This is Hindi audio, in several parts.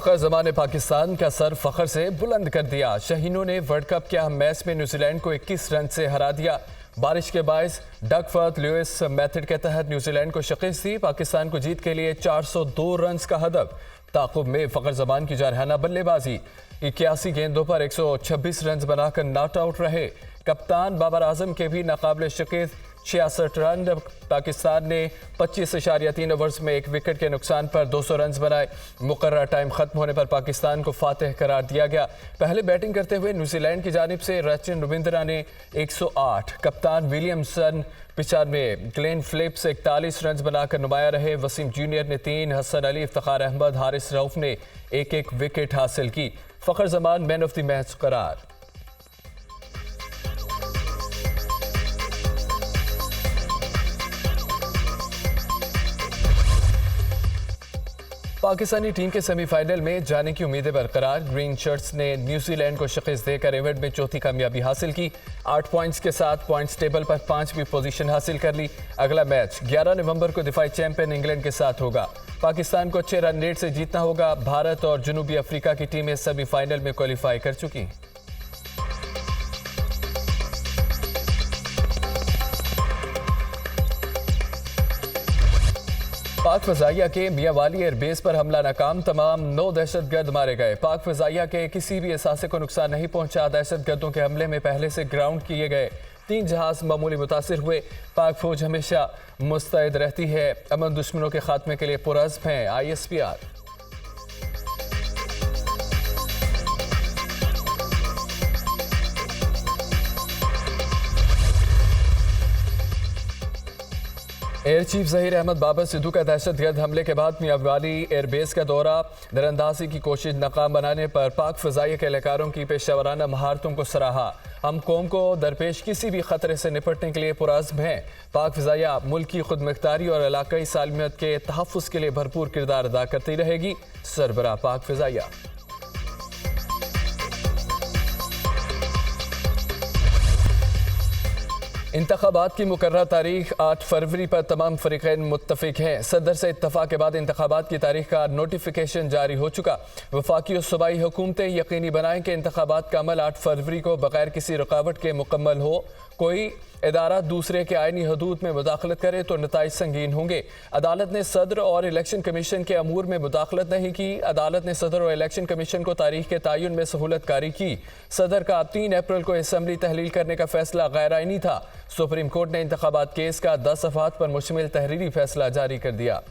फ़खर जमान ने पाकिस्तान का सर फ़खर से बुलंद कर दिया। शहीनों ने वर्ल्ड कप के अहम मैच में न्यूजीलैंड को 21 रन से हरा दिया। बारिश के बायस डकवर्थ लुइस मेथड के तहत न्यूजीलैंड को शिकस्त दी। पाकिस्तान को जीत के लिए 402 रन का हदफ। ताक़ुब में फ़खर जमान की जारहाना बल्लेबाजी, 81 गेंदों पर 126 रन बनाकर नॉट आउट रहे। कप्तान बाबर आजम के भी नाकाबिल शिकस्त 66 रन। पाकिस्तान ने 25.3 ओवर्स में 1 विकेट के नुकसान पर 200 रन बनाए। मुकर्रर टाइम खत्म होने पर पाकिस्तान को फातिह करार दिया गया। पहले बैटिंग करते हुए न्यूजीलैंड की जानिब से रचिन रविंद्रा ने 108, कप्तान विलियमसन 95, ग्लेन फिलिप्स 41 रन बनाकर नुमाया रहे। वसीम जूनियर ने 3, हसन अली, इफ्तिखार अहमद, हारिस रऊफ ने 1-1 विकेट हासिल की। Fakhar Zaman man of the match करार। पाकिस्तानी टीम के सेमीफाइनल में जाने की उम्मीदें बरकरार। ग्रीन शर्ट्स ने न्यूजीलैंड को शिकस्त देकर इवेंट में चौथी कामयाबी हासिल की। 8 पॉइंट्स के साथ पॉइंट्स टेबल पर 5वीं पोजीशन हासिल कर ली। अगला मैच 11 नवंबर को दिफाई चैंपियन इंग्लैंड के साथ होगा। पाकिस्तान को अच्छे रन रेट से जीतना होगा। भारत और जनूबी अफ्रीका की टीमें सेमीफाइनल में क्वालिफाई कर चुकी। पाक फ़ज़ाइया के मियांवाली एयरबेस पर हमला नाकाम, तमाम 9 दहशतगर्द मारे गए। पाक फ़ज़ाइया के किसी भी एहसासे को नुकसान नहीं पहुंचा। दहशतगर्दों के हमले में पहले से ग्राउंड किए गए 3 जहाज मामूली मुतासिर हुए। पाक फौज हमेशा मुस्तैद रहती है, अमन दुश्मनों के खात्मे के लिए पुरअज़्म है। ISPR। Air chief Zaheer Ahmed Babar Sidhu का दहशतगर्द हमले के बाद मियांवाली एयरबेस का दौरा, दरअंदाजी की कोशिश नाकाम बनाने पर पाक फ़ज़ाइया के एहलकारों की पेशेवराना महारतों को सराहा। हम कौम को दरपेश किसी भी खतरे से निपटने के लिए पुरअज़्म हैं। पाक फ़ज़ाइया मुल्क की खुदमुख्तारी और इलाकाई सालमियत के तहफ़्फ़ुज़ के लिए भरपूर किरदार अदा करती रहेगी। सरबराह पाक फ़ज़ाइया। इंतखाबात की मुकर्रर तारीख 8 फरवरी पर तमाम फरीक़ैन मुत्तफ़िक़ हैं। सदर से इत्तफ़ाक़ के बाद इंतखाबात की तारीख का नोटिफिकेशन जारी हो चुका। वफाकी और सूबाई हुकूमतें यकीनी बनाएं कि इंतखाबात का अमल 8 फरवरी को बगैर किसी रुकावट के मुकम्मल हो। कोई इदारा दूसरे के आइनी हदूद में मुदाखलत करे तो नताइज संगीन होंगे। अदालत ने सदर और इलेक्शन कमीशन के अमूर में मुदाखलत नहीं की। अदालत ने सदर और इलेक्शन कमीशन को तारीख के तयन में सहूलत कारी की। सदर का 3 अप्रैल को असम्बली तहलील करने का फैसला गैर आइनी था। सुप्रीम कोर्ट ने इंतखाबात केस का 10 सफ़हात पर मुश्तमिल तहरीरी फैसला जारी कर दिया।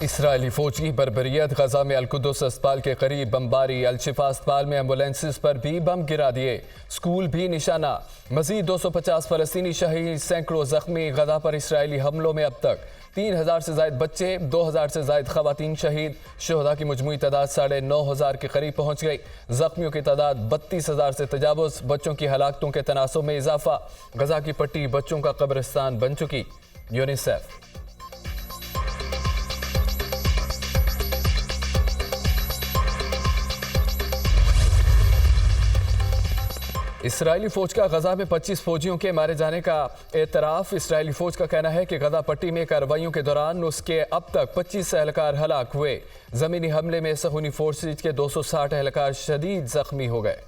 इसराइली फौज की बर्बरियत, गजा में अल-कुद्दुस अस्पताल के करीब बमबारी, अल-शिफा अस्पताल में एम्बुलेंसेस पर भी बम गिरा दिए, स्कूल भी निशाना। मजीद 250 फ़लस्तीनी शहीद, सैकड़ों जख्मी। गजा पर इसराइली हमलों में अब तक 3000 से ज़ायद बच्चे, 2000 से ज़ायद ख़वातीन शहीद। शोहदा की मजमूई तादाद 9,500 के करीब पहुँच गई। जख्मियों की तादाद 32,000 से तजावुज़। बच्चों की हलाकतों के तनासुब में इजाफा। गजा की पट्टी बच्चों का कब्रिस्तान बन चुकी। यूनिसेफ। इसराइली फ़ौज का गजा में 25 फ़ौजियों के मारे जाने का एतराफ़। इसराइली फ़ौज का कहना है कि गजा पट्टी में कार्रवाइयों के दौरान उसके अब तक 25 एहलकार हलाक हुए। ज़मीनी हमले में सहूनी फोर्सेज के 260 एहलकार शदीद ज़ख्मी हो गए।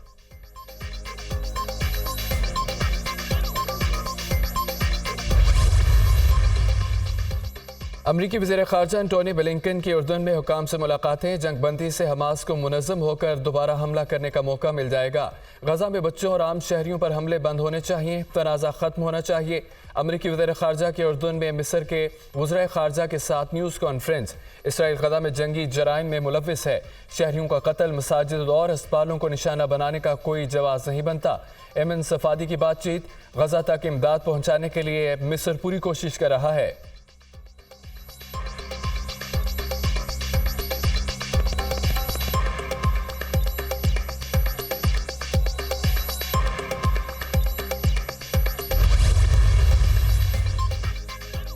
अमरीकी वज़ीर ख़ारजा एंटोनी ब्लिंकन की उर्दन में हुकाम से मुलाकातें। जंगबंदी से हमास को मुनज़्ज़म होकर दोबारा हमला करने का मौका मिल जाएगा। गजा में बच्चों और आम शहरियों पर हमले बंद होने चाहिए। तनाज़ा ख़त्म होना चाहिए। अमरीकी वज़ीर ख़ारजा के उर्दन में मिस्र के वज़ीर ख़ारजा के साथ न्यूज़ कॉन्फ्रेंस। इसराइल गजा में जंगी जराइम में मुलव्विस है। शहरियों का कत्ल, मसाजिद और अस्पतालों को निशाना बनाने का कोई जवाज़ नहीं बनता। एमन सफ़ादी की बातचीत। गजा तक इमदाद पहुँचाने के लिए मिस्र पूरी कोशिश कर रहा है।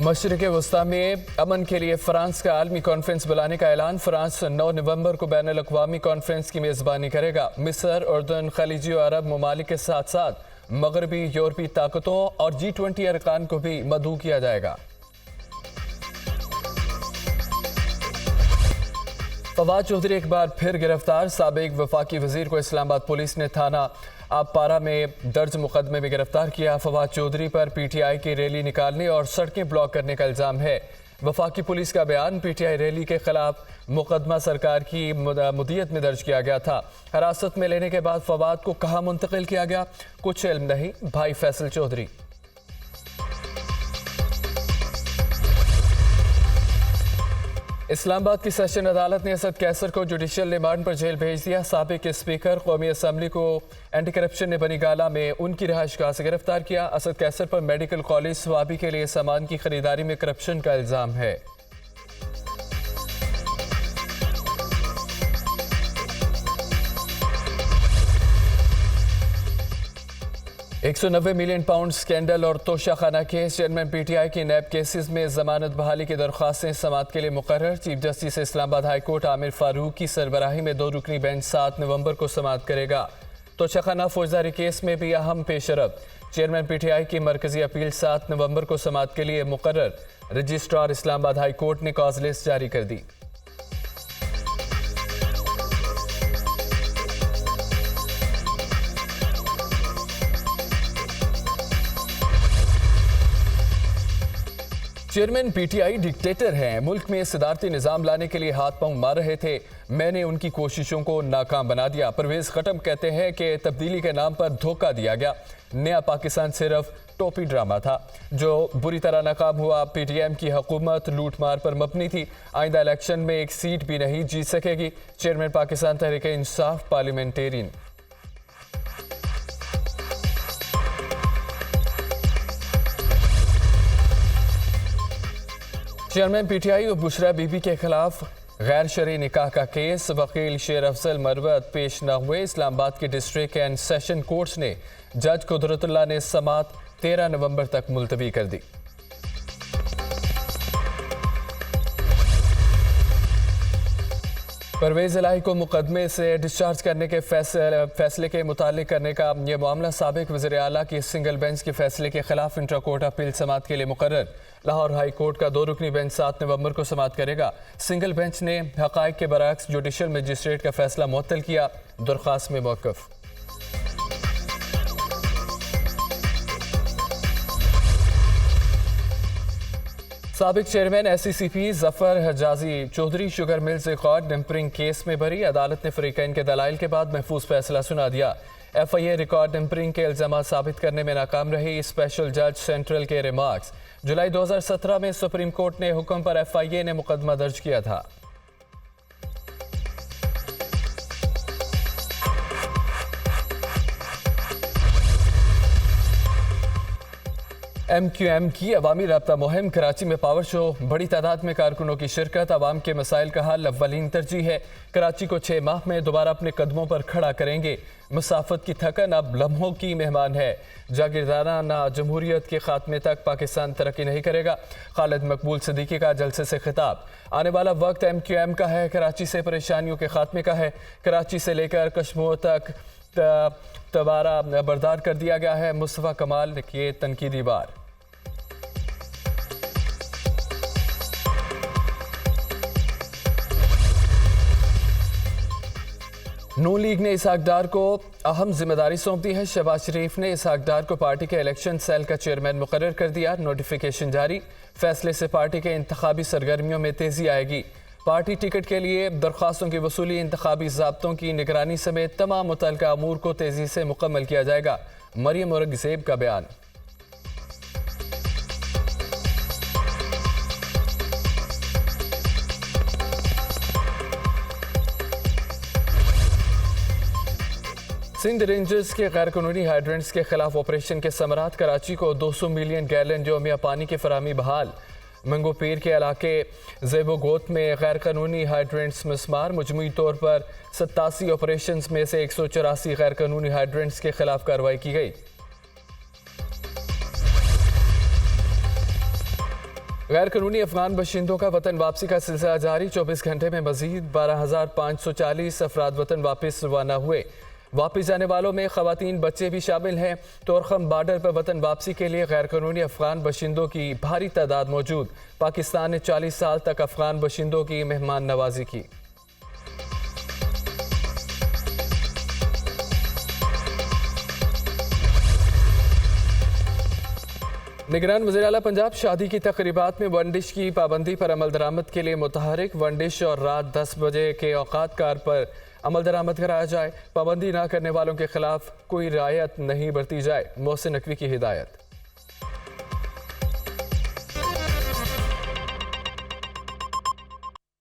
मशरिक़ वस्ता में अमन के लिए फ्रांस का आलमी कॉन्फ्रेंस बुलाने का ऐलान। फ्रांस 9 नवंबर को बैनुल अक़वामी कॉन्फ्रेंस की मेज़बानी करेगा। मिस्र, उर्दन, खलीजी और अरब ममालिक के साथ साथ मगरबी यूरोपीय ताकतों और G20 अरकान को भी मदऊ किया जाएगा। फवाद चौधरी एक बार फिर गिरफ्तार। साबिक वफाकी वजीर को इस्लामाबाद पुलिस ने थाना आबपारा में दर्ज मुकदमे में गिरफ्तार किया। फवाद चौधरी पर PTI की रैली निकालने और सड़कें ब्लॉक करने का इल्जाम है। वफाकी पुलिस का बयान, PTI रैली के खिलाफ मुकदमा सरकार की मुद्दत में दर्ज किया गया था। हिरासत में लेने के बाद फवाद को कहाँ मुंतकिल किया गया, कुछ इल्म नहीं। भाई फैसल चौधरी। इस्लामाबाद की सेशन अदालत ने असद कैसर को जुडिशल रिमांड पर जेल भेज दिया। साबिक स्पीकर कौमी असम्बली को एंटी करप्शन ने बनी गाला में उनकी रहायशगाह से गिरफ्तार किया। असद कैसर पर मेडिकल कॉलेज स्वाबी के लिए सामान की खरीदारी में करप्शन का इल्जाम है। 190 मिलियन पाउंड स्कैंडल और तोशाखाना केस। चेयरमैन PTI की नैब केसेस में जमानत बहाली की दरख्वास्तें समाअत के लिए मुकर्रर। Chief justice Islamabad high court Aamir Farooq की सरबराही में 2 रुकनी बेंच 7 नवंबर को समाअत करेगा। तोशाखाना फौजदारी केस में भी अहम पेशरफ। चेयरमैन PTI की मरकजी अपील 7 नवंबर को समाअत के लिए मुकर्रर। रजिस्ट्रार इस्लामाबाद हाई कोर्ट ने कॉज लिस्ट जारी कर दी। चेयरमैन PTI डिक्टेटर हैं। मुल्क में सदारती निज़ाम लाने के लिए हाथ पांव मार रहे थे। मैंने उनकी कोशिशों को नाकाम बना दिया। परवेज खटम कहते हैं कि तब्दीली के नाम पर धोखा दिया गया। नया पाकिस्तान सिर्फ टोपी ड्रामा था जो बुरी तरह नाकाम हुआ। PTM की हुकूमत लूट मार पर मबनी थी। आइंदा इलेक्शन में एक सीट भी नहीं जीत सकेगी। Chairman Pakistan Tehreek Insaf parliamentarian. Chairman PTI और बुशरा बीबी के खिलाफ गैर शरई निकाह का केस। वकील शेर अफजल मरवत पेश न हुए। इस्लामाबाद के डिस्ट्रिक्ट एंड सेशन कोर्ट्स ने जज कुदरतुल्लाह ने समाअत 13 नवंबर तक मुलतवी कर दी। परवेज इलाही को मुकदमे से डिस्चार्ज करने के फैसले के मुतालिक करने का यह मामला साबिक वज़ीर आला की सिंगल बेंच के फैसले के खिलाफ इंट्रा कोर्ट अपील समाअत के लिए मुकर्रर। लाहौर हाई कोर्ट का 2 रुकनी बेंच 7 नवंबर को समाअत करेगा। सिंगल बेंच ने हक़ाइक़ के बरअक्स जुडिशल मजिस्ट्रेट का फैसला मुअत्तल किया। दरख्वास्त में मौक़िफ़। साबिक chairman SCCP Zafar Hijazi Chaudhry sugar mills record tampering case में बरी। अदालत ने फरीकैन के दलाइल के बाद महफूज फैसला सुना दिया। FIA रिकॉर्ड डंपरिंग के इल्जाम साबित करने में नाकाम रही। स्पेशल जज सेंट्रल के रिमार्क्स। जुलाई 2017 में सुप्रीम कोर्ट ने हुक्म पर FIA ने मुकदमा दर्ज किया था। MQM की अवामी राब्ता मुहिम। कराची में पावर शो। बड़ी तादाद में कारकुनों की शिरकत। अवाम के मसाइल का हल अव्वलीन तरजीह है। कराची को 6 माह में दोबारा अपने कदमों पर खड़ा करेंगे। मुसाफत की थकन अब लम्हों की मेहमान है। जागीरदाराना जमहूरियत के खात्मे तक पाकिस्तान तरक्की नहीं करेगा। खालिद मकबूल सिद्दीकी का जलसे से खिताब। आने वाला वक्त MQM का है। कराची से परेशानियों के खात्मे का है। कराची से लेकर कश्मीर तक तबारा बरदार कर दिया गया है। मुस्तफ़ा कमाल के तनकीदी बार। नून लीग ने इसहाक डार को अहम जिम्मेदारी सौंप दी है। शहबाज शरीफ ने इसहाक डार को पार्टी के इलेक्शन सेल का चेयरमैन मुकर्रर कर दिया। नोटिफिकेशन जारी। फैसले से पार्टी के इंतखाबी सरगर्मियों में तेजी आएगी। पार्टी टिकट के लिए दरख्वास्तों की वसूली, इंतखाबी ज़ाब्तों की निगरानी समेत तमाम मुतल्लिका अमूर को तेजी से मुकम्मल किया जाएगा। मरियम औरंगज़ेब का बयान। सिंध रेंजर्स के गैर कानूनी हाइड्रेंट्स के खिलाफ ऑपरेशन के समरात। कराची को 200 मिलियन गैलन यौमिया पानी की फराहमी बहाल। मंगो पीर के इलाके ज़ेबोगोत में गैर कानूनी हाइड्रेंट्स मिसमार। मजमूई तौर पर 87 ऑपरेशन में से 184 गैर कानूनी हाइड्रेंट्स के खिलाफ कार्रवाई की गई। गैर कानूनी अफगान बशिंदों का वतन वापसी का सिलसिला जारी। 24 घंटे में मजीद 12,540 अफराद वतन वापस रवाना हुए। वापस जाने वालों में खवातीन बच्चे भी शामिल हैं। तोरखम बॉर्डर पर वतन वापसी के लिए गैर कानूनी अफगान बशिंदों की भारी तादाद मौजूद। पाकिस्तान ने 40 साल तक अफगान बशिंदों की मेहमान नवाजी की। निगरान वज़ीर आला पंजाब शादी की तकरीबात में वन डिश की पाबंदी पर अमल दरामद के लिए मुतहरिक। वन डिश और रात 10 बजे के औकात कार पर अमल दरामद कराया जाए। पाबंदी ना करने वालों के खिलाफ कोई रियायत नहीं बरती जाए। मोहसिन नकवी की हिदायत।